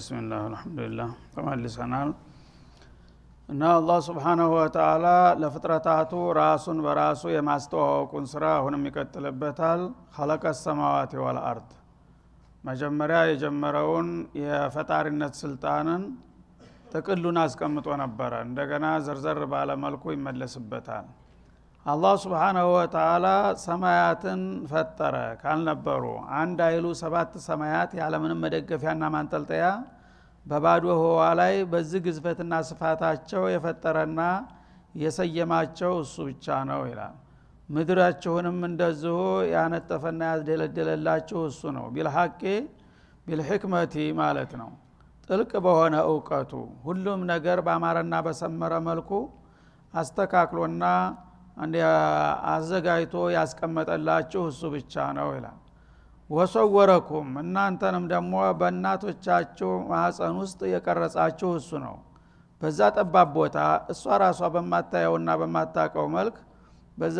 ቢስሚላህ አልሐምዱሊላህ ተመልሰናል እና አላህ Subhanahu Wa Ta'ala ለፍጥረታቱ ራሱን በራሱ የማስተዋወቁን ስራ አሁንም ይቀጥልበታል። خلق السماوات والارض መጀመሪያ የጀመረውን የፈጣሪነት ስልጣንን ጥቅሉን አስቀምጦ ነበር። እንደገና ዘርዘር ባለ መልኩ ይመለስበታል። አላህ Subhanahu Wa Ta'ala ሰማያትን ፈጠረ ካልነበሩ አንድ አይሉ 7 ሰማያት ያለምንም መደገፊያና ማንጠልጠያ በባዶ ህዋ ላይ በዚህ ግዝፈትና ስፋታቸው የፈጠረና የሰየማቸው እሱ ብቻ ነው ይላል። ምድራቸውንም እንደዚሁ ያነጠፈና ያደለደለላቸው እሱ ነው። ቢልሐቂ ቢልህክመቲ ማለት ነው። ጥልቅ በሆነ ዕውቀቱ ሁሉም ነገር በአማረና በሰመረ መልኩ አስተካክሎና አዘጋጅቶ ያስቀመጠላችሁ እሱ ብቻ ነው ይላል። ወሰወረኩም እናንተንም ደግሞ በእናቶቻችሁ ማህፀን ውስጥ የቀረጻችሁ እሱ ነው። በዛ ጠባብ ቦታ እሷ ራሷ በማታየውና በማታቀው መልክ በዛ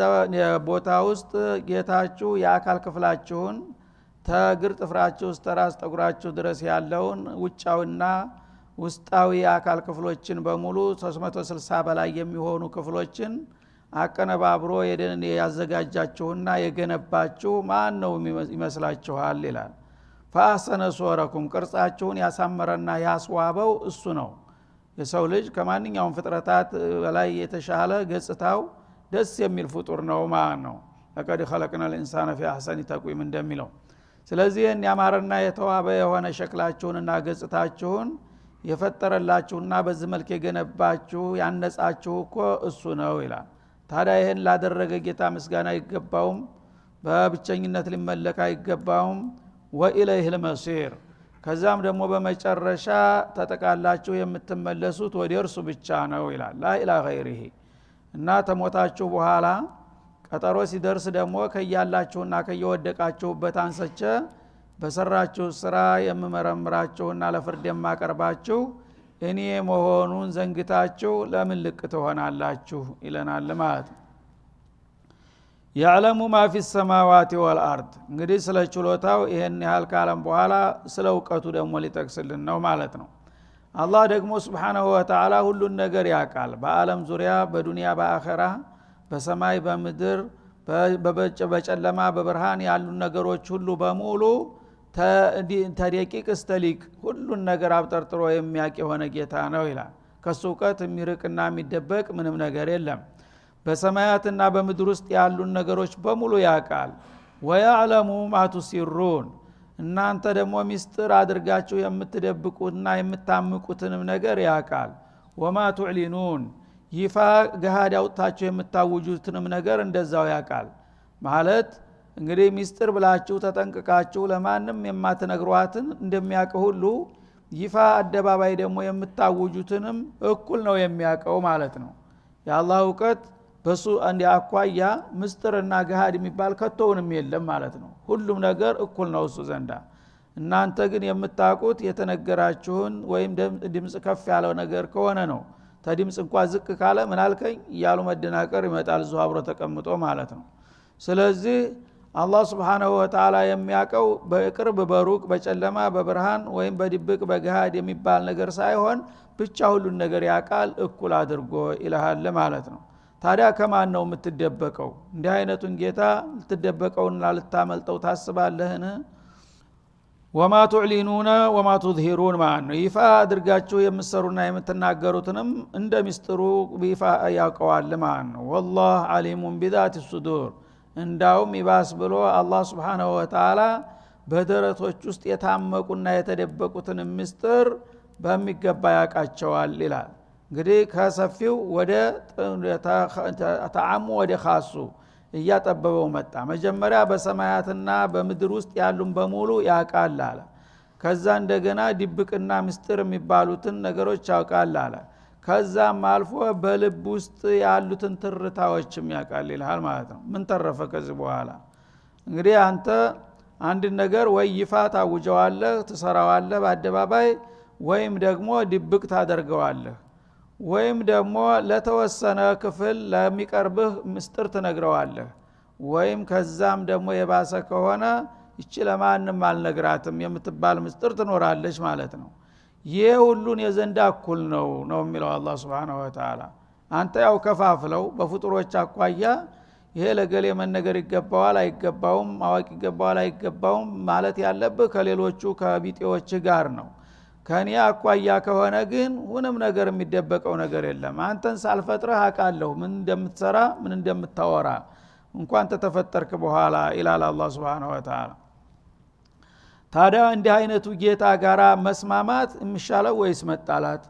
ቦታ ውስጥ ጌታችሁ የአካል ክፍላችሁን ተግር ጥፍራችሁ እስከ ራስ ጠጉራችሁ ድረስ ያለውን ውጫውና ውስጣዊ የአካል ክፍሎችን በሙሉ 360 በላይ የሚሆኑ ክፍሎችን አቀነባብሮ የደን ያዘጋጃችሁና የገነባችሁ ማን ነው ይመስላችኋል ይላል። ፈአሰነ ሱወረኩም ቅርጻችሁን ያሳመረና ያስዋበው እሱ ነው። የሰው ልጅ ከማንኛውም ፍጥረታት በላይ የተሻለ ገጽታው ደስ የሚል ፍጡር ነው ማለት ነው። ለቀድ خلقنا الانسان في احسن تقويم እንደሚለው። ስለዚህ ያማረና የተዋበ የሆነ ሸክላችሁንና ገጽታችሁን የፈጠረላችሁና በዚህ መልክ የገነባችሁ ያነጻችሁ እኮ እሱ ነው ይላል። ታዲያ ይሄን ላደረገ ጌታ ምስጋና ይገባውም፣ በብቸኝነት ሊመለክ አይገባውም። ወኢለይሂ المصير ከዛም ደግሞ በመጨረሻ ተጠቃላችሁ የምትመለሱት ወደ እርሱ ብቻ ነው ይላል። ላ ኢላሀ ገይሪሂ እና ተሞታችሁ በኋላ ቀጠሮ ሲደርስ ደግሞ ከያላችሁና ከየወደቃችሁበት አንሰቸ በሰራችሁ ስራ የምመረምራችሁና ለፍርድ የማቀርባችሁ እኔ መሆኑን ዘንግታችሁ ለምን ልቅ ትሆናላችሁ ይለናል ማለት ነው። ያዕለሙ ማ ፊ السماوات والارض እንግዲህ ስለ ችሎታው ይሄን ያህል ካለም በኋላ ስለ ዕውቀቱ ደግሞ ሊጠቅስልን ነው ማለት ነው። አላህ ደግሞ Subhanahu Wa Ta'ala ሁሉን ነገር ያውቃል። በአለም ዙሪያ በዱንያ በአኺራ በሰማይ በምድር በጨለማ በብርሃን ያሉ ነገሮች ሁሉ በሙሉ ተደቂቅ እስተሊቅ ሁሉን ነገር አብጠርጥሮ የሚያውቅ የሆነ ጌታ ነው ይላል። ከሱ ዕውቀት የሚርቅና የሚደበቅ ምንም ነገር የለም። በሰማያትና በምድር ውስጥ ያሉ ነገሮች በሙሉ ያውቃል። ወያዕለሙ ማ ቱሲሩን እናንተ ደግሞ ሚስጥር አድርጋችሁ የምትደብቁትና የምታምቁትንም ነገር ያውቃል። ወማ ቱዕሊኑን ይፋ ገሃድ አውጥታችሁ የምታውጁትንም ነገር እንደዛው ያውቃል። ማለት እንግዲህ ሚስጥር ብላችሁ ተጠንቅቃችሁ ለማንም የማትነግሯትን እንደሚያውቅ ሁሉ ይፋ አደባባይ ደግሞ የምታውጁትንም እኩል ነው የሚያውቀው ማለት ነው። የአላህ ዕውቀት በሱ አንድ አኳያ ምስጥርና ገሃድ የሚባል ከቶውንም የለም ማለት ነው። ሁሉም ነገር እኩል ነው እሱ ዘንዳ። እናንተ ግን የምታውቁት የተነገራችሁን ወይም ድምጽ ከፍ ያለው ነገር ከሆነ ነው። ተድምጽ እንኳን ዝቅ ካለ ምን አልከኝ እያሉ መደናቀር ይመጣል እዚሁ አብሮ ተቀምጦ ማለት ነው። ስለዚህ አላህ Subhanahu Wa Ta'ala የሚያውቀው በቅርብ በሩቅ በጨለማ በብርሃን ወይም በድብቅ በገሃድ የሚባል ነገር ሳይሆን ብቻ ሁሉን ነገር ያውቃል እኩል አድርጎ ይልሃል ማለት ነው። ታዲያ ከማን ነው የምትደበቀው? እንዲህ አይነቱን ጌታ ልትደበቀውና ልታመልጠው ታስባለህን? ወማ ቱዕሊኑነ ወማ ቱዝሂሩን ማለት ነው። ይፋ አድርጋችሁ የምትሰሩና የምትናገሩትንም እንደ ሚስጥሩ ይፋ ያውቀዋል ማለት ነው። ወላህ ዓሊሙን ቢዛቲ ሱዱር እንዳውም ይባስ ብሎ አላህ Subhanahu Wa Ta'ala በደረቶች ውስጥ የታመቁና የተደበቁትን ምስጥር በሚገባ ያውቃቸዋል ይላል። እንግዲህ ከሰፊው ወደ ተዓሙ ወደ ኻሱ እያጠበበው መጣ። መጀመሪያ በሰማያትና በምድር ውስጥ ያሉን በሙሉ ያውቃል አለ። ከዛ እንደገና ድብቅና ምስጥር የሚባሉትን ነገሮች ያውቃል አለ። ከዛም አልፎ በልብ ውስጥ ያሉትን ትርታዎችም ያውቃል ይላል ማለት ነው። ምን ተረፈ ከዚህ በኋላ? እንግዲህ አንተ አንድ ነገር ወይ ይፋ ታውጀዋለህ ትሰራዋለህ በአደባባይ፣ ወይም ደግሞ ድብቅ ታደርገዋለህ፣ ወይም ደግሞ ለተወሰነ ክፍል ለሚቀርብህ ምስጥር ትነግረዋለህ፣ ወይም ከዛም ደግሞ የባሰ ከሆነ ይች ለማንም አልነግራትም የምትባል ምስጥር ትኖራለች ማለት ነው። የሁሉን የዘንዳ እኩል ነው የሚለው አላህ Subhanahu Wa Ta'ala። አንተ ያው ከፋፍለው በፍጡሮች አኳያ ይሄ ለገሌ መነገር ይገባዋል አይገባውም ማወቅ ይገባዋል አይገባውም ማለት ያለብህ ከሌሎቹ ከቢጤዎች ጋር ነው። ከኔ አኳያ ከሆነ ግን ምንም ነገር የሚደበቀው ነገር የለም። አንተን ሳልፈጥረህ አውቃለሁ ምን እንደምትሰራ ምን እንደምታወራ እንኳን ተተፈጠርክ በኋላ ኢላላ አላህ Subhanahu Wa Ta'ala። ታዲያ እንዲህ አይነቱ ጌታ ጋራ መስማማት የሚሻለው ወይስ መጣላት?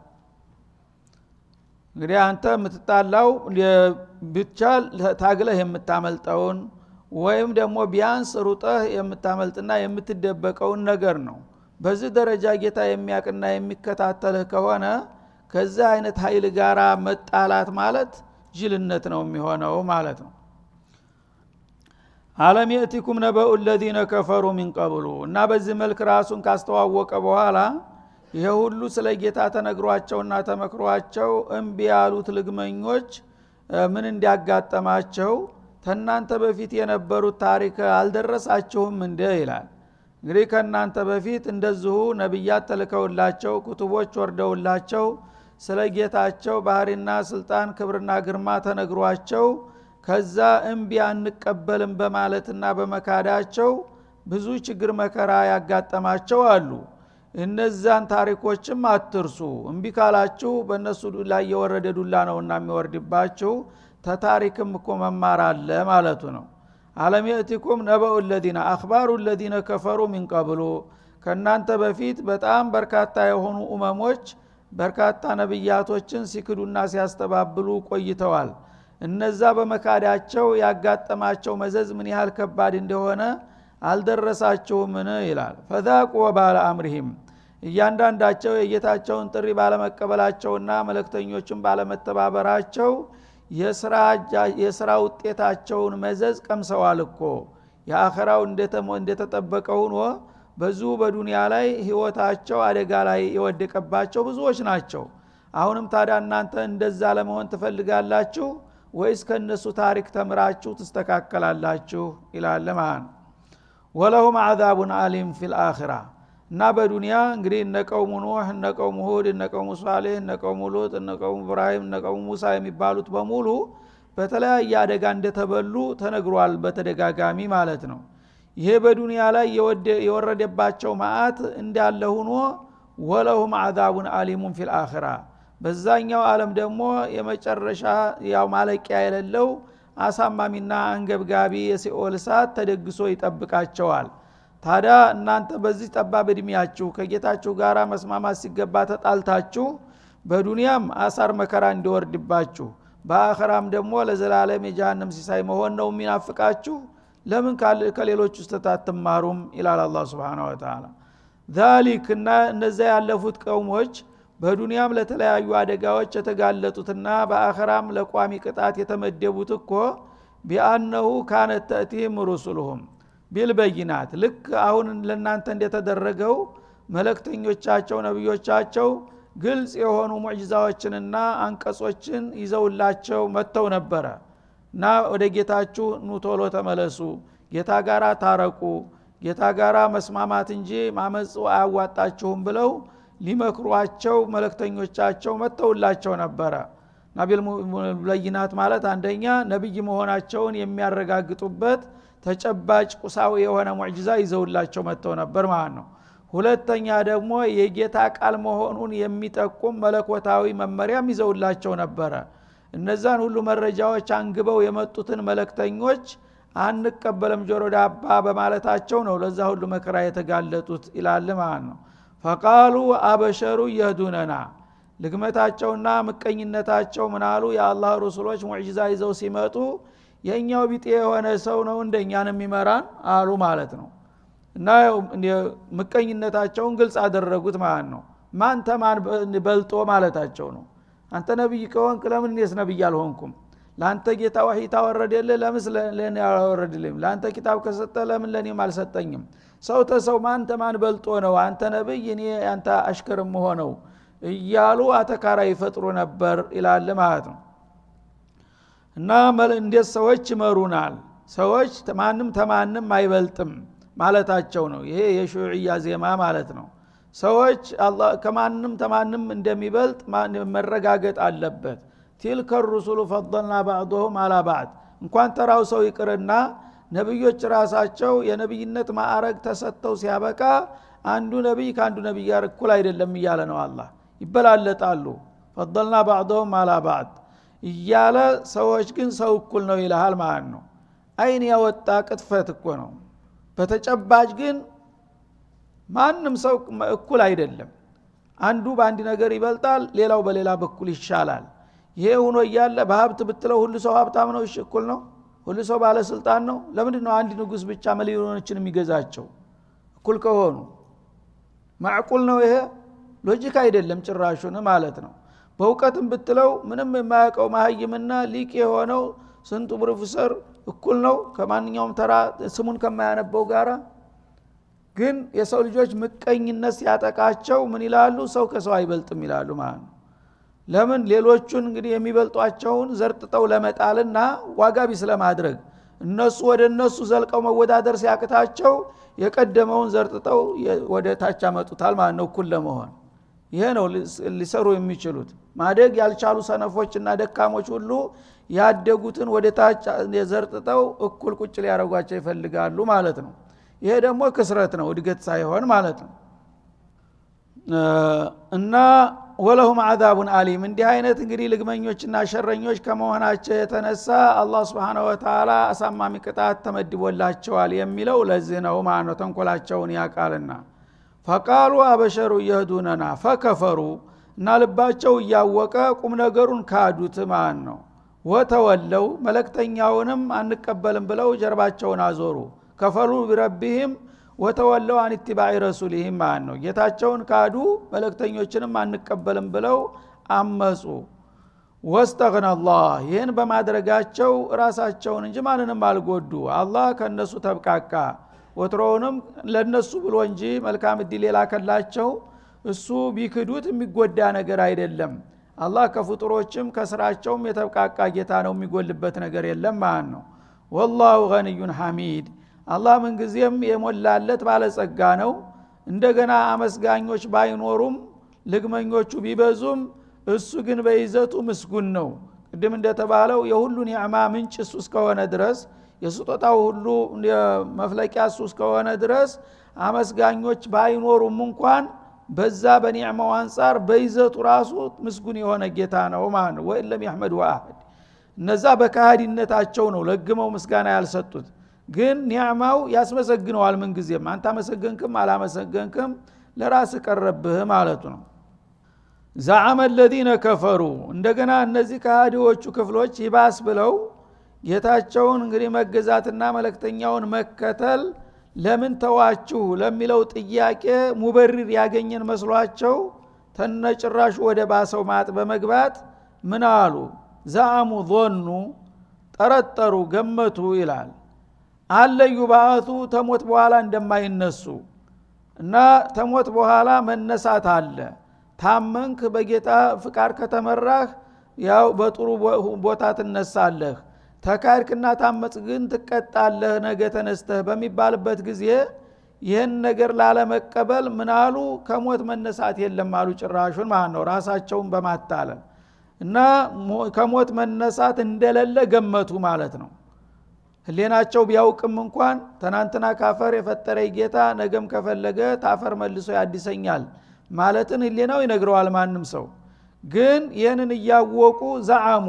እንግዲህ አንተ የምትጣላው ብቻ ታግለህ የምታመልጠውን ወይም ደግሞ ቢያንስ ሩጠህ የምታመልጥና የምትደበቀውን ነገር ነው። በዚህ ደረጃ ጌታ የሚያቅና የሚከታተልህ ከሆነ ከዛ አይነት ኃይል ጋራ መጣላት ማለት ጅልነት ነው የሚሆነው ማለት ነው። አለም የእቲኩም ነበኡ الذين كفروا من قبل እና በዚህ መልክ ራሱን ካስተዋወቀ በኋላ ይሄ ሁሉ ስለ ጌታ ተነግሯቸውና ተመክሯቸው እምቢ ያሉት ልግመኞች ምን እንዲያጋጠማቸው ተናንተ በፊት የነበሩት ታሪክ አልደረሳችሁም እንደ ይላል። እንግዲህ ከናንተ በፊት እንደዚሁ ነብያት ተልከውላቸው ኩቱቦች ወርደውላቸው ስለ ጌታቸው ባህሪና ስልጣን ክብርና ግርማ ተነግሯቸው ከዛ እምቢ አንቀበልም በማለትና በመካዳቸው ብዙ ችግር መከራ ያጋጠማቸው አሉ። እነዛን ታሪኮችም አትርሱ። እምቢ ካላችሁ በእነሱ ላይ የወረደ ዱላ ነውና የሚወርድባችሁ ተታሪክም እኮ መማር አለ ማለቱ ነው። አለም የእቲኩም ነበኡ الذين اخباروا الذين كفروا من قبل ከናንተ በፊት በጣም በርካታ የሆኑ ኡመሞች በርካታ ነብያቶችን ሲክዱና ሲያስተባብሉ ቆይተዋል። እነዛ በመካዳቸው ያጋጠማቸው መዘዝ ምን ያህል ከባድ እንደሆነ አልደረሳቸውምን ይላል። فذاقوا وبال امرهم እያንዳንዳቸው የጌታቸውን ጥሪ ባለመቀበላቸውና መልእክተኞችን ባለመተባበራቸው የሥራ ውጤታቸውን መዘዝ ቀምሰዋል እኮ። የአኺራው እንደተጠበቀው ሆኖ በዙ በዱንያ ላይ ህይወታቸው አደጋ ላይ የወደቀባቸው ብዙዎች ናቸው። አሁንም ታዲያ እናንተ እንደዛ ለመሆን ትፈልጋላችሁ ወይስ ከነሱ ታሪክ ተምራችሁ ተስተካከላላችሁ ይላል ማለት። ወለሁም አዛቡን አሊም ፊል አኺራ እና በዱንያ እንግዲህ እነቀውሙ ኑህ እነቀውሙ ሁድ እነቀውሙ ሷሊህ እነቀውሙ ሉጥ እነቀውሙ ኢብራሂም እነቀውሙ ሙሳ የሚባሉት በሙሉ በተለያየ አደጋ እንደተበሉ ተነግሯል በተደጋጋሚ ማለት ነው። ይሄ በዱንያ ላይ የወረደባቸው መዓት እንዳለ ሆኖ ወለሁም አዛቡን አሊሙን ፊል አኺራ በዛኛው ዓለም ደግሞ የመጨረሻ ያው ማለቂያ የሌለው አሳማሚና አንገብጋቢ የሲኦል እሳት ተደግሶ ይጠብቃቸዋል። ታዲያ እናንተ በዚህ ጠባብ እድሜያችሁ ከጌታችሁ ጋራ መስማማት ሲገባ ተጣልታችሁ በዱንያም አሳር መከራ እንዲወርድባችሁ በአኺራም ደግሞ ለዘላለም የጀሃነም ሲሳይ መሆን ነው የሚናፍቃችሁ ለምን ከሌሎች ውስጥ ተታተማሩም ይላል አላህ Subhanahu Wa Ta'ala። ذلك እና እነዚያ ያለፉት ቀውሞች በዱንያም ለተለያዩ አደጋዎች የተጋለጡትና በአኺራም ለቋሚ ቅጣት የተመደቡት እኮ ቢአነሁ ካነት ተእቲህም ሩሱሉሁም ቢልበይናት ልክ አሁን ለናንተ እንደተደረገው መልእክተኞቻቸው ነብዮቻቸው ግልጽ የሆኑ ሙዕጂዛዎችንና አንቀጾችን ይዘውላቸው መተው ነበረ እና ወደ ጌታችሁ ኑ ቶሎ ተመለሱ ጌታ ጋራ ታረቁ ጌታ ጋራ መስማማት እንጂ ማመጽ አያዋጣችሁም ብለው ሊመክሯቸው መልእክተኞቻቸው መተውላቸው ነበረ። ነቢል በይናት ማለት አንደኛ ነብይ መሆናቸውን የሚያረጋግጡበት ተጨባጭ ቁሳዊ የሆነ ሙዕጂዛ ይዘውላቸው መተው ነበር ማለት ነው። ሁለተኛ ደግሞ የጌታ ቃል መሆኑን የሚጠቁም መለኮታዊ መመሪያም ይዘውላቸው ነበረ። እነዛን ሁሉ መረጃዎች አንግበው የመጡትን መልእክተኞች አንቀበለም ጆሮ ዳባ በማለታቸው ነው ለዛ ሁሉ መከራ የተጋለጡት ይላል ማለት ነው። ፈቃሉ አበሸሩ የህዱነና ልግመታቸውና ምቀኝነታቸው ምናሉ የአላህ ረሱሎች ሙዕጂዛ ይዘው ሲመጡ የኛው ቢጤ የሆነ ሰው ነው እንደኛን የሚመራን አሉ ማለት ነው። እና ምቀኝነታቸውን ግልጽ አደረጉት ማለት ነው። ማን ተማን በልጦ ማለታቸው ነው። አንተ ነብይ ከሆንክ ለምን እኔስ ነብይ አልሆንኩም? ላንተ ጌታ ወህይ ታወረደልህ ለምን ለኔ ያወረደልኝ? ላንተ ኪታብ ከሰጠ ለምን ለኔም አልሰጠኝም? ሰው ተሰው ማን ተማን በልጦ ነው አንተ ነብይ እኔ አንተ አሽከርም ሆነው እያሉ አተካራ ይፈጥሩ ነበር ይላል ማለት ነው። እና እንዴት ሰዎች ይመሩናል ሰዎች ተማንም አይበልጥም ማለታቸው ነው። ይሄ የሹዕያ ዜማ ማለት ነው። ሰዎች አላህ ከማንም እንደሚበልጥ መረጋገጥ አለበት تلك الرسل فضلنا بعضهم على بعض እንኳን ተራው ሰው ይቅርና ነብዮች ራሳቸው የነብይነት ማዕረግ ተሰጥተው ሲያበቃ አንዱ ነብይ ከአንዱ ነብይ ጋር እኩል አይደለም እያለ ነው አላህ ይበላለጣሉ فضلنا بعضهم على بعض እያለ ሰዎች ግን ሰው እኩል ነው ይላል ማለት ነው አይን ያወጣ ቅጥፈት እኮ ነው በተጨባጭ ግን ማንም ሰው እኩል አይደለም አንዱ በአንድ ነገር ይበልጣል ሌላው በሌላ በኩል ይሻላል ይሄ ሆኖ ያለ በሀብት ብትለው ሁሉ ሰው ሀብታም ነው እኩል ነው ሁሉ ሰው ባለስልጣን ነው ለምንድን ነው አንድ ንጉስ ብቻ ሚሊዮኖችን የሚገዛቸው እኩል ከሆኑ ማዕቁል ነው ይሄ ሎጂክ አይደለም ጭራሹን ማለት ነው በእውቀትም ብትለው ምንም የማያውቀው ማህይምና ሊቅ የሆነው ስንቱ ፕሮፌሰር እኩል ነው ከማንኛውም ተራ ስሙን ከማያነበው ጋራ ግን የሰው ልጆች ምቀኝነት ሲያጠቃቸው ምን ይላሉ ሰው ከሰው አይበልጥም ይላሉ ማለት ነው ለምን ሌሎቹን እንግዲህ የሚበልጧቸውን ዘርጥጠው ለመጣልና ዋጋ ቢስ ለማድረግ እነሱ ወደ እነሱ ዘልቀው መወዳደር ሲያቅታቸው የቀደመውን ዘርጥጠው ወደ ታች አመጡታል ማለት ነው እኩል ለመሆን ይሄ ነው ሊሰሩ የሚችሉት ማደግ ያልቻሉ ሰነፎችና ደካሞች ሁሉ ያደጉትን ወደ ታች ዘርጥጠው እኩል ቁጭ ሊያረጓቸው ይፈልጋሉ ማለት ነው ይሄ ደግሞ ክስረት ነው እድገት ሳይሆን ማለት ነው እና ወለሁም አዛቡን አሊም እንዲህ አይነት እንግዲህ ልግመኞችና ሸረኞች ከመሆናቸው የተነሳ አላህ Subhanahu Wa Ta'ala አሳማሚ ቅጣት ተመድቦላቸዋል የሚለው ለዚህ ነው ማለት ነው ተንኮላቸውን ያቃልና ፈቃሉ አበሸሩ ይህዱነና ፈከፈሩ እና ልባቸው እያወቀ ቁም ነገሩን ካዱት ማለት ነው ወተወለው መለክተኛውንም አንቀበልም ብለው ጀርባቸውን አዞሩ ከፈሩ ቢረቢሂም ወተወለው አን ኢትባኢ ረሱሊሂም ማለት ነው ጌታቸውን ካዱ መለክተኞችንም አንቀበልም ብለው አመጹ ወስተግና አላህ ይህን በማድረጋቸው ራሳቸውን እንጂ ማንንም አልጎዱ አላህ ከነሱ ተብቃቃ ወትሮውንም ለነሱ ብሎ እንጂ መልካም እድል የላከላቸው እሱ ቢክዱት የሚጎዳ ነገር አይደለም አላህ ከፍጡሮችም ከስራቸውም የተብቃቃ ጌታ ነው የሚጎልበት ነገር የለም ማለት ነው ወላሁ ገኒዩን ሐሚድ አላህ ምን ጊዜም የሞላለት ባለጸጋ ነው እንደገና አመስጋኞች ባይኖሩም ልግመኞቹ ቢበዙም እሱ ግን በይዘቱ ምስጉን ነው ቅድም እንደተባለው የሁሉ ኒዕማ ምንጭ እሱ እስከሆነ ድረስ የስጦታው ሁሉ መፍለቂያ እሱ እስከሆነ ድረስ አመስጋኞች ባይኖሩም እንኳን በዛ በኒዕማው አንፃር በይዘቱ ራሱ ምስጉን የሆነ ጌታ ነው ማለት ነው ወኢለም ይحمد واحد እነዛ በካህዲነታቸው ነው ለግመው ምስጋና ያልሰጡት ግን ኒዕማው ያስመሰግነዋል ምን ጊዜም አንተ አመሰገንክም አላመሰገንክም ለራስ ቀረብህ ማለት ነው ዘዓመ الذين كفروا እንደገና እነዚህ ካህዲዎቹ ክፍሎች ይባስ ብለው ጌታቸውን እንግዲህ መገዛትና መለክተኛውን መከተል ለምን ተዋችሁ ለሚለው ጥያቄ ሙበሪር ያገኘን መስሏቸው ተነጭራሹ ወደ ባሰው ማጥ በመግባት ምን አሉ ዘዓሙ ظኑ ጠረጠሩ ገመቱ ይላል አለዩ ባቱ ተሞት በኋላ እንደማይነሱ እና ተሞት በኋላ መነሳት አለ ታመንክ በጌታ ፍቃድ ከተመራህ ያው በጥሩ ቦታ ትነሳለህ ተካርክና ታመጽ ግን ትቀጣለህ ነገ ተነስተህ በሚባልበት ጊዜ ይህን ነገር ላለመቀበል ምናሉ ከሞት መነሳት የለም አሉ ጭራሹን ማለት ነው ራሳቸውን በማታለል እና ከሞት መነሳት እንደሌለ ገመቱ ማለት ነው ህሊናቸው ቢያውቅም እንኳን ትናንትና ካፈር የፈጠረኝ ጌታ ነገም ከፈለገ ታፈር መልሶ ያድሰኛል ማለትን ህሊናው ይነግረዋል ማንም ሰው ግን ይህንን እያወቁ ዘዓሙ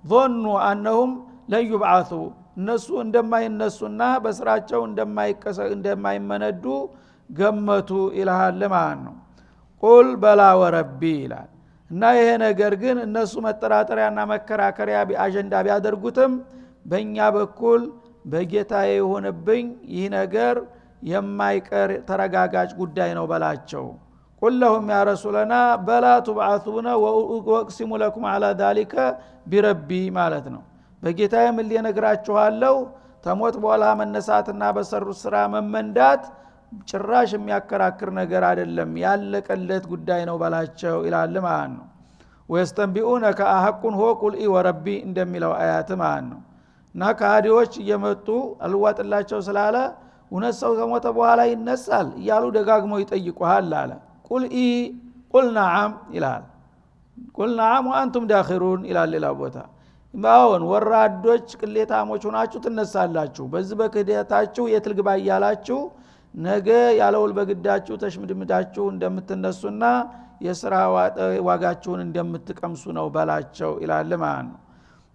ظኑ አንሁም ለይብዓቱ እነሱ እንደማይነሱና በስራቸው እንደማይመነዱ ገመቱ ይላል ማለት ነው ቁል በላ ወረቢ ይላል እና ይሄ ነገር ግን እነሱ መጠራጠሪያና መከራከሪያ አጀንዳ ቢያደርጉትም በእኛ በኩል በጌታዬ ይሁንብኝ ይህ ነገር የማይቀር ተረጋጋጭ ጉዳይ ነው በላቸው ቁል ለሁም ያ ረሱለና በላ ትብዓቱነ ወእቅሲሙ ለኩም ዐላ ዛሊከ ቢረቢ ማለት ነው በጌታዬ ምን ልነግራችኋለሁ ተሞት በኋላ መነሳትና በሰሩት ስራ መመንዳት ጭራሽ የሚያከራክር ነገር አይደለም ያለቀለት ጉዳይ ነው በላቸው ይላል ማለት ነው ወይስተንቢኡነከ አሐቁን ሆ ቁል ወረቢ እንደሚለው አያት ማለት ነው እና ካህዲዎች እየመጡ አልዋጥላቸው ስላለ እውነት ሰው ከሞተ በኋላ ይነሳል እያሉ ደጋግመው ይጠይቁሃል አለ ቁል ኢ ቁል ነዓም ይላል። ቁል ነዓም ወአንቱም ዳኺሩን ይላል ሌላ ቦታ። ባውን ወራዶች ቅሌታሞች ሆናችሁ ትነሳላችሁ፣ በዚህ በክህደታችሁ የትልግባ እያላችሁ ነገ ያለውል በግዳችሁ ተሽምድምዳችሁ እንደምትነሱና የሥራ ዋጋችሁን እንደምትቀምሱ ነው በላቸው ይላል ማለት ነው።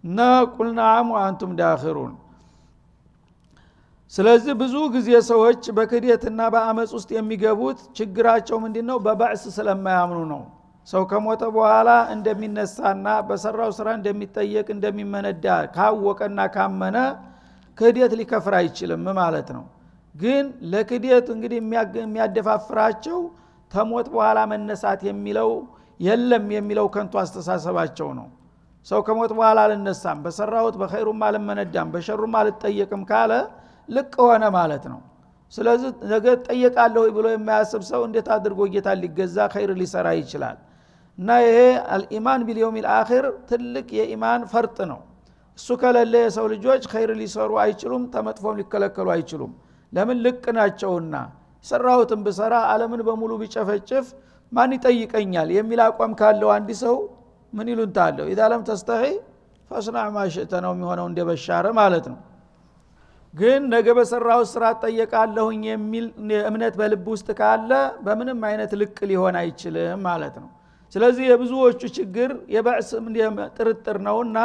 እና ቁል ነዓም ወአንቱም ዳኺሩን። ስለዚህ ብዙ ጊዜ ሰዎች በክህደትና በአመጽ ውስጥ የሚገቡት ችግራቸው ምንድነው? በባዕስ ስለማያምኑ ነው። ሰው ከሞተ በኋላ እንደሚነሳና በሰራው ስራ እንደሚጠየቅ እንደሚመነዳ ካወቀና ካመነ ክህደት ሊከፍር አይችልም ማለት ነው። ግን ለክህደት እንግዲህ የሚያደፋፍራቸው ተሞት በኋላ መነሳት የሚለው የለም የሚለው ከንቱ አስተሳሰባቸው ነው። ሰው ከሞት በኋላ አልነሳም፣ በሰራውት በኸይሩም አልመነዳም፣ በሸሩም አልጠየቅም ካለ ልቅ ሆነ ማለት ነው። ስለዚህ ነገ ጠየቃለሁ ብሎ የማያስብ ሰው እንዴት አድርጎ ጌታ ሊገዛ ኸይር ሊሰራ ይችላል? እና ይሄ አልኢማን ቢልየውሚል አኺር ትልቅ የኢማን ፈርጥ ነው። እሱ ከሌለ የሰው ልጆች ኸይር ሊሰሩ አይችሉም፣ ተመጥፎም ሊከለከሉ አይችሉም። ለምን? ልቅ ናቸውና። ሰራሁትን ብሰራ ዓለምን በሙሉ ቢጨፈጭፍ ማን ይጠይቀኛል የሚል አቋም ካለው አንድ ሰው ምን ይሉንታለው? ኢዛ ለም ተስተሒ ፈስናዕ ማ ሽእተ ነው የሚሆነው፣ እንደ በሻረ ማለት ነው። ግን ነገ በሰራው ስራ ጠየቃለሁኝ የሚል እምነት በልብ ውስጥ ካለ በምንም አይነት ልቅ ሊሆን አይችልም ማለት ነው። ስለዚህ የብዙዎቹ ችግር የባዕስ ጥርጥር ነውና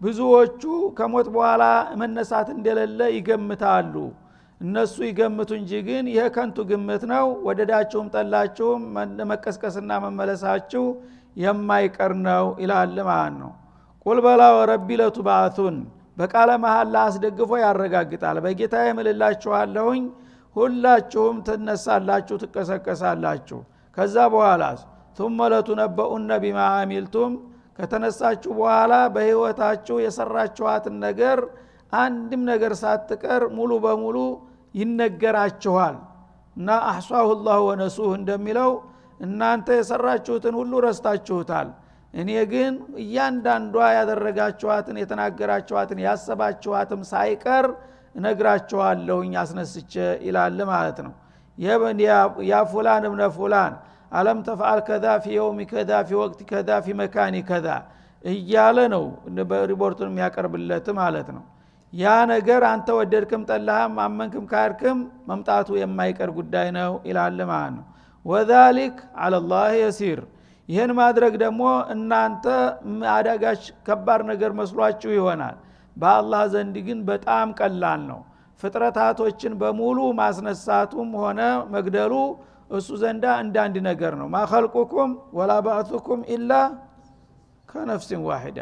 ብዙዎቹ ከሞት በኋላ መነሳት እንደሌለ ይገምታሉ። እነሱ ይገምቱ እንጂ ግን ይሄ ከንቱ ግምት ነው። ወደዳችሁም ጠላችሁም መቀስቀስና መመለሳችሁ የማይቀር ነው ይላል ማለት ነው። ቁል በላ ወረቢ ለቱባቱን በቃለ መሐላ አስደግፎ ያረጋግጣል። በጌታዬ እምልላችኋለሁኝ ሁላችሁም ትነሳላችሁ፣ ትቀሰቀሳላችሁ። ከዛ በኋላ ثم لتنبؤن بما عملتم ከተነሳችሁ በኋላ በህይወታችሁ የሰራችኋትን ነገር አንድም ነገር ሳትቀር ሙሉ በሙሉ ይነገራችኋል። እና አህሷሁ الله ወነሱህ እንደሚለው እናንተ የሰራችሁትን ሁሉ ረስታችሁታል፣ እኔ ግን እያንዳንዷ ያደረጋችኋትን የተናገራችኋትን ያሰባችኋትም ሳይቀር እነግራችኋለሁኝ አስነስቼ ይላል ማለት ነው። ያ ፉላን እብነ ፉላን አለም ተፍዓል ከዛ ፊ የውሚ ከዛ ፊ ወቅት ከዛ ፊ መካኒ ከዛ እያለ ነው ሪፖርቱን የሚያቀርብለት ማለት ነው። ያ ነገር አንተ ወደድክም ጠላህም አመንክም ካርክም መምጣቱ የማይቀር ጉዳይ ነው ይላል ማለት ነው። ወዛሊክ ዐለላህ የሲር፣ ይህን ማድረግ ደግሞ እናንተ አዳጋች ከባድ ነገር መስሏችሁ ይሆናል፣ በአላህ ዘንድ ግን በጣም ቀላል ነው። ፍጥረታቶችን በሙሉ ማስነሳቱም ሆነ መግደሉ እሱ ዘንዳ እንዳንድ ነገር ነው። ማኸልቁኩም ወላ ባዕቱኩም ኢላ ከነፍሲን ዋሂዳ።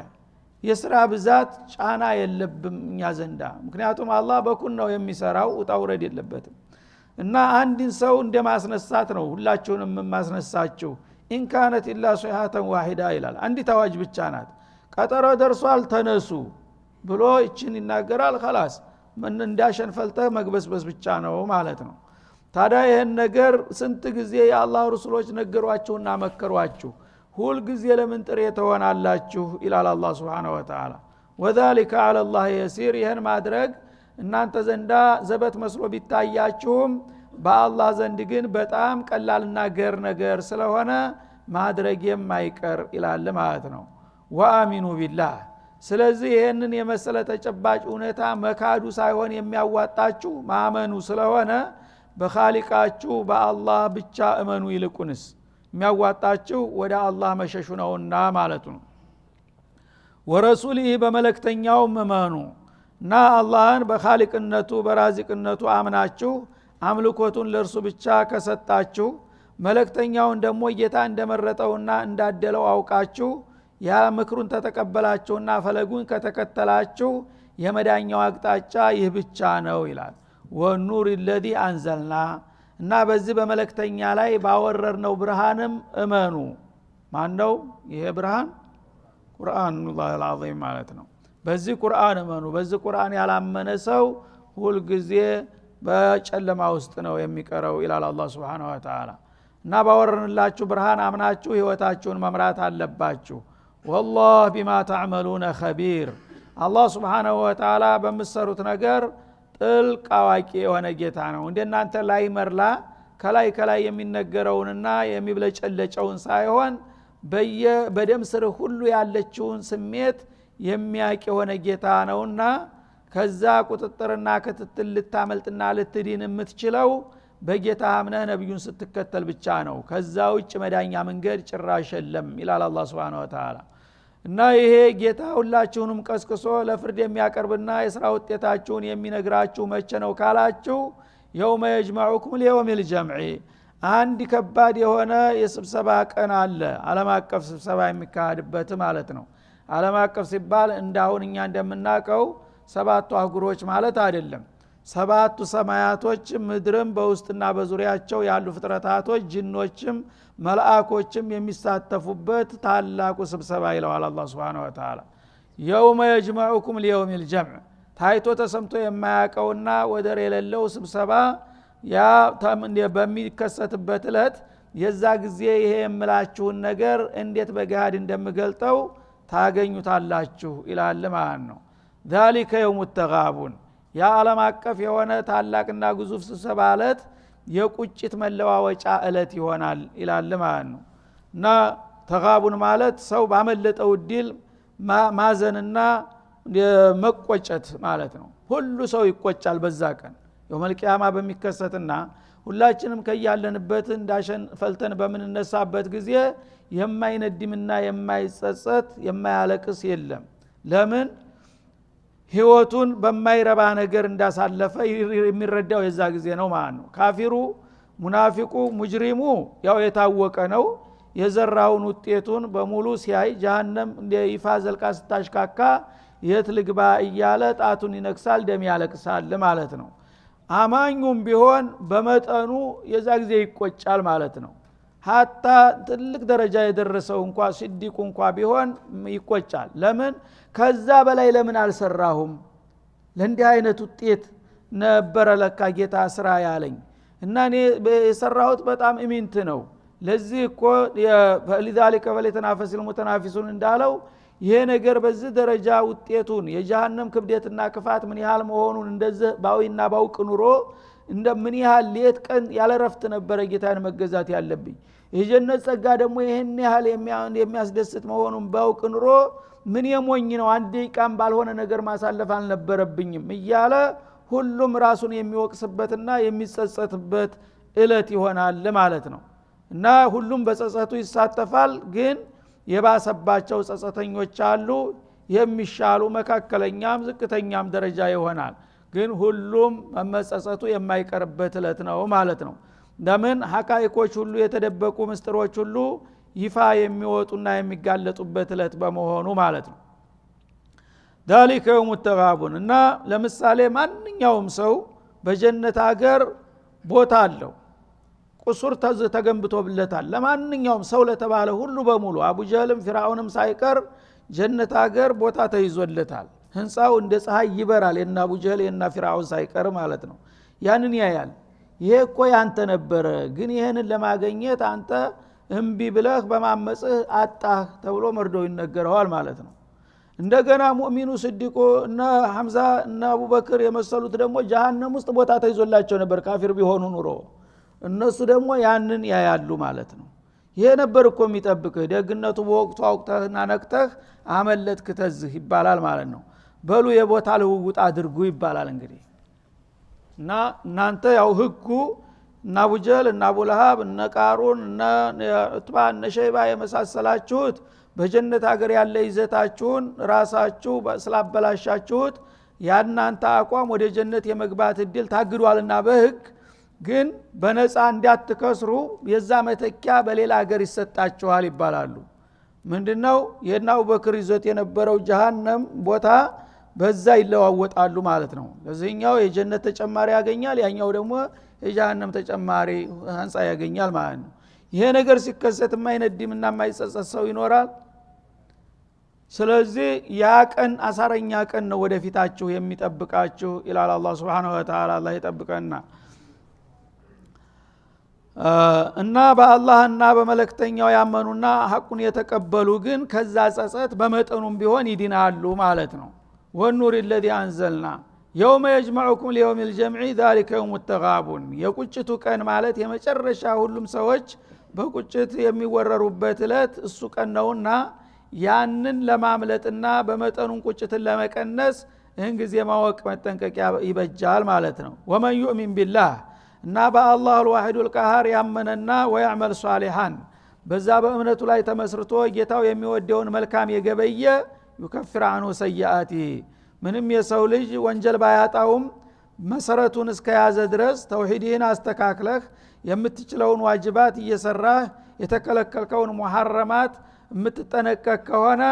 የስራ ብዛት ጫና የለብም እኛ ዘንዳ፣ ምክንያቱም አላህ በኩል ነው የሚሰራው፣ ውጣውረድ የለበትም። እና አንድን ሰው እንደማስነሳት ነው ሁላችሁንም ማስነሳችሁ። ኢንካነት ኢላ ሶይሃተን ዋሂዳ ይላል። አንዲት አዋጅ ብቻ ናት። ቀጠሮ ደርሷል ተነሱ ብሎ ይችን ይናገራል። خلاص እንዳሸንፈልተ መግበስበስ ብቻ ነው ማለት ነው። ታዲያ ይህን ነገር ስንት ጊዜ የአላህ ረሱሎች ነገሯችሁና መከሯችሁ፣ ሁል ጊዜ ለምን ጥሬ ተሆናላችሁ ይላል አላህ Subhanahu Wa Ta'ala። ወذلك على الله يسير፣ ይህን ማድረግ እናንተ ዘንዳ ዘበት መስሎ ቢታያችሁም በአላህ ዘንድ ግን በጣም ቀላልና ገር ነገር ስለሆነ ማድረግ የማይቀር ይላል ማለት ነው። ወአሚኑ ቢላህ፣ ስለዚህ ይህንን የመሰለ ተጨባጭ ሁኔታ መካዱ ሳይሆን የሚያዋጣችሁ ማመኑ ስለሆነ በኻሊቃችሁ በአላህ ብቻ እመኑ። ይልቁንስ የሚያዋጣችሁ ወደ አላህ መሸሹ ነውና ማለቱ ነው። ወረሱሊሂ፣ በመለክተኛው እመኑ እና አላህን በኻሊቅነቱ በራዚቅነቱ አምናችሁ አምልኮቱን ለእርሱ ብቻ ከሰጣችሁ፣ መለክተኛውን ደግሞ ጌታ እንደመረጠውና እንዳደለው አውቃችሁ ያ ምክሩን ተተቀበላችሁና ፈለጉን ከተከተላችሁ የመዳኛው አቅጣጫ ይህ ብቻ ነው ይላል። ወኑር ለዚ አንዘልና፣ እና በዚህ በመለክተኛ ላይ ባወረርነው ብርሃንም እመኑ። ማን ነው ይሄ ብርሃን? ቁርአኑላህ አልዓዚም ማለት ነው። በዚህ ቁርአን እመኑ። በዚህ ቁርአን ያላመነ ሰው ሁልጊዜ በጨለማ ውስጥ ነው የሚቀረው ይላል አላህ Subhanahu Wa Ta'ala። እና ባወረርንላችሁ ብርሃን አምናችሁ ህይወታችሁን መምራት አለባችሁ። ወላህ ቢማ ተዕመሉነ ኸቢር፣ አላህ Subhanahu Wa Ta'ala በምትሰሩት ነገር ጥልቅ አዋቂ የሆነ ጌታ ነው። እንደናንተ ላይ መርላ ከላይ የሚነገረውንና የሚብለጨለጨውን ሳይሆን በደም ስር ሁሉ ያለችውን ስሜት የሚያውቅ የሆነ ጌታ ነውና ከዛ ቁጥጥርና ክትትል ልታመልጥና ልትድን የምትችለው በጌታ አምነህ ነብዩን ስትከተል ብቻ ነው። ከዛ ውጭ መዳኛ መንገድ ጭራሽ የለም ይላል አላህ Subhanahu Wa Ta'ala። እና ይሄ ጌታ ሁላችሁንም ቀስቅሶ ለፍርድ የሚያቀርብና የሥራ ውጤታችሁን የሚነግራችሁ መቼ ነው ካላችሁ የውመ የጅመዑኩም ለየውሚል ጀምዒ አንድ ከባድ የሆነ የስብሰባ ቀን አለ። ዓለም አቀፍ ስብሰባ የሚካሄድበት ማለት ነው። ዓለም አቀፍ ሲባል እንዳሁን እኛ እንደምናቀው ሰባቱ አህጉሮች ማለት አይደለም። ሰባቱ ሰማያቶች ምድርም በውስጥና በዙሪያቸው ያሉ ፍጥረታቶች ጂኖችም መላእክቶችም የሚሳተፉበት ታላቁ ስብሰባ ይለዋል አላህ Subhanahu Wa Ta'ala። የውመ የጅመዑኩም ለየውሚል ጀምዕ ታይቶ ተሰምቶ የማያቀውና ወደር የሌለው ስብሰባ ያ በሚከሰትበት ዕለት የዛ ጊዜ ይሄ የምላችሁን ነገር እንዴት በገሃድ እንደምገልጠው ታገኙታላችሁ ይላል ማለት ነው። ذلك يوم التغابن ያ ዓለም አቀፍ የሆነ ታላቅና ግዙፍ ስብሰባ ዕለት የቁጭት መለዋወጫ ዕለት ይሆናል ይላል ማለት ነው። እና ተጋቡን ማለት ሰው ባመለጠው ዲል ማዘንና መቆጨት ማለት ነው። ሁሉ ሰው ይቆጫል በዛ ቀን የውመል ቂያማ በሚከሰትና ሁላችንም ከያለንበት እንዳሸን ፈልተን በምንነሳበት ጊዜ የማይነድምና የማይጸጸት የማያለቅስ የለም። ለምን ህይወቱን በማይረባ ነገር እንዳሳለፈ የሚረዳው የዛ ጊዜ ነው ማለት ነው። ካፊሩ ሙናፊቁ ሙጅሪሙ ያው የታወቀ ነው። የዘራውን ውጤቱን በሙሉ ሲያይ ጀሃነም ይፋ ዘልቃ ስታሽካካ የት ልግባ እያለ ጣቱን ይነክሳል፣ ደም ያለቅሳል ማለት ነው። አማኙም ቢሆን በመጠኑ የዛ ጊዜ ይቆጫል ማለት ነው። ሀታ ትልቅ ደረጃ የደረሰው እንኳን ሲዲቁ እንኳን ቢሆን ይቆጫል። ለምን ከዛ በላይ ለምን አልሰራሁም? ለእንዲህ አይነት ውጤት ነበረ ለካ ጌታ ስራ ያለኝ እና እኔ የሰራሁት በጣም ኢሚንት ነው። ለዚህ እኮ ለذلك فليتنافس المتنافسون እንዳለው ይሄ ነገር በዚህ ደረጃ ውጤቱን የጀሃነም ክብደትና ክፋት ምን ያህል መሆኑን እንደዚህ ባዊና ባውቅ ኑሮ እንደምን ያህል ሌት ቀን ያለ ረፍት ነበረ ጌታን መገዛት ያለብኝ። የጀነት ጸጋ ደግሞ ይሄን ያህል የሚያስደስት መሆኑን ባውቅ ኑሮ ምን የሞኝ ነው አንድ ደቂቃም ባልሆነ ነገር ማሳለፍ አልነበረብኝም እያለ ሁሉም ራሱን የሚወቅስበትና የሚጸጸትበት እለት ይሆናል ማለት ነው። እና ሁሉም በጸጸቱ ይሳተፋል። ግን የባሰባቸው ጸጸተኞች አሉ። የሚሻሉ መካከለኛም ዝቅተኛም ደረጃ ይሆናል። ግን ሁሉም መጸጸቱ የማይቀርበት እለት ነው ማለት ነው። ለምን ሐቃይቆች ሁሉ የተደበቁ ምስጥሮች ሁሉ ይፋ የሚወጡና የሚጋለጡበት እለት በመሆኑ ማለት ነው። ذلك يوم التغابن እና ለምሳሌ ማንኛውም ሰው በጀነት ሀገር ቦታ አለው። ቁሱር ተገንብቶለታል። ለማንኛውም ሰው ለተባለ ሁሉ በሙሉ አቡጀህልም ፊርዓውንም ሳይቀር ጀነት ሀገር ቦታ ተይዞለታል። ህንጻው እንደ ፀሐይ ይበራል። የና አቡጀህል የና ፊርዓውን ሳይቀር ማለት ነው። ያንን ያያል። ይሄ እኮ ያንተ ነበረ፣ ግን ይሄንን ለማግኘት አንተ እምቢ ብለህ በማመጽህ አጣህ ተብሎ መርዶ ይነገረዋል ማለት ነው። እንደገና ሙእሚኑ ስዲቁ እና ሐምዛ እና አቡበክር የመሰሉት ደግሞ ጀሃነም ውስጥ ቦታ ተይዞላቸው ነበር ካፊር ቢሆኑ ኑሮ። እነሱ ደግሞ ያንን ያያሉ ማለት ነው። ይሄ ነበር እኮ የሚጠብቅህ። ደግነቱ በወቅቱ አውቅተህና ነቅተህ አመለጥክ ተዝህ ይባላል ማለት ነው። በሉ የቦታ ልውውጥ አድርጉ ይባላል እንግዲህ። እና እናንተ ያው ህጉ እና አቡጀህል እና አቡለሃብ እና ቃሩን እና ዑትባ እና ሸይባ የመሳሰላችሁት በጀነት ሀገር ያለ ይዘታችሁን ራሳችሁ ስላበላሻችሁት ያናንተ አቋም ወደ ጀነት የመግባት እድል ታግዷልና በህግ ግን በነፃ እንዳትከስሩ የዛ መተኪያ በሌላ ሀገር ይሰጣችኋል ይባላሉ። ምንድነው የና አቡበክር ይዘት የነበረው ጀሃነም ቦታ በዛ ይለዋወጣሉ ማለት ነው። ለዚህኛው የጀነት ተጨማሪ ያገኛል፣ ያኛው ደግሞ የጀሃነም ተጨማሪ ህንጻ ያገኛል ማለት ነው። ይሄ ነገር ሲከሰት የማይነድምና የማይጸጸት ሰው ይኖራል? ስለዚህ ያ ቀን አሳረኛ ቀን ነው ወደፊታችሁ የሚጠብቃችሁ ይላል አላህ Subhanahu Wa Ta'ala። አላህ ይጠብቀና እና በአላህና በመለክተኛው ያመኑና ሐቁን የተቀበሉ ግን ከዛ ጸጸት በመጠኑም ቢሆን ይድናሉ ማለት ነው። ወኑር الذي انزلنا የውመ የጅመዑኩም ሊየውም ልጀምዒ ዛሊከ የውሙ ተጋቡን የቁጭቱ ቀን ማለት የመጨረሻ ሁሉም ሰዎች በቁጭት የሚወረሩበት እለት እሱ ቀን ነውና ያንን ለማምለጥና በመጠኑን ቁጭትን ለመቀነስ ይህን ጊዜ ማወቅ መጠንቀቂያ ይበጃል ማለት ነው። ወመን ዩእሚን ቢላህ እና በአላህ አልዋሂዱ ልቃሃር ያመነና ወያዕመል ሷሊሃን በዛ በእምነቱ ላይ ተመስርቶ ጌታው የሚወደውን መልካም የገበየ ዩከፍር አንሁ ሰይአቲ ምንም የሰው ልጅ ወንጀል ባያጣውም መሰረቱን እስከያዘ ድረስ ተውሂድህን አስተካክለህ የምትችለውን ዋጅባት እየሰራህ የተከለከልከውን ሙሐረማት የምትጠነቀቅ ከሆነ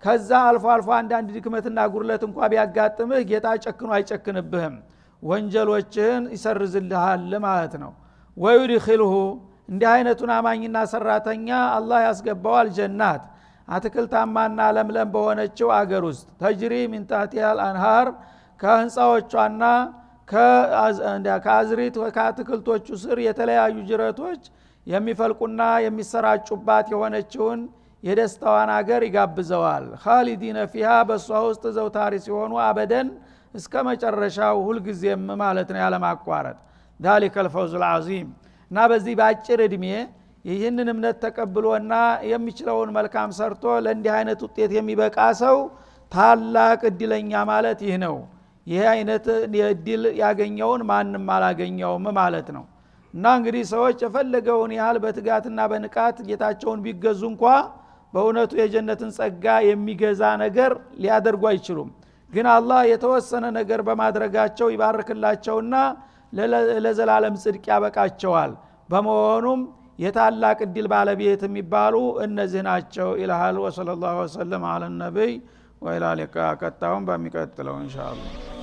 ከዛ አልፎ አልፎ አንዳንድ ድክመትና ጉርለት እንኳ ቢያጋጥምህ ጌታ ጨክኖ አይጨክንብህም ወንጀሎችህን ይሰርዝልሃል ማለት ነው። ወይድኺልሁ እንዲህ አይነቱን አማኝና ሰራተኛ አላህ ያስገባዋል ጀናት አትክልታማና ለምለም በሆነችው አገር ውስጥ ተጅሪ ሚን ታህቲሃ አንሃር ከህንፃዎቿና ከአዝሪት ከአትክልቶቹ ስር የተለያዩ ጅረቶች የሚፈልቁና የሚሰራጩባት የሆነችውን የደስታዋን አገር ይጋብዘዋል። ኻሊዲነ ፊሃ በሷ ውስጥ ዘውታሪ ሲሆኑ አበደን እስከ መጨረሻው ሁልጊዜም ማለት ነው ያለማቋረጥ። ذلك الفوز العظيم እና በዚህ ባጭር እድሜ ይህንን እምነት ተቀብሎና የሚችለውን መልካም ሰርቶ ለእንዲህ አይነት ውጤት የሚበቃ ሰው ታላቅ እድለኛ ማለት ይህ ነው። ይህ አይነት እድል ያገኘውን ማንም አላገኘውም ማለት ነው። እና እንግዲህ ሰዎች የፈለገውን ያህል በትጋትና በንቃት ጌታቸውን ቢገዙ እንኳ በእውነቱ የጀነትን ጸጋ የሚገዛ ነገር ሊያደርጉ አይችሉም። ግን አላህ የተወሰነ ነገር በማድረጋቸው ይባርክላቸውና ለዘላለም ጽድቅ ያበቃቸዋል። በመሆኑም የታላቅ እድል ባለቤት የሚባሉ እነዚህ ናቸው ይላል። ወሰለላሁ ዐለ ነብይ ወኢላ ሊቃ። ቀጣውን በሚቀጥለው ኢንሻአላህ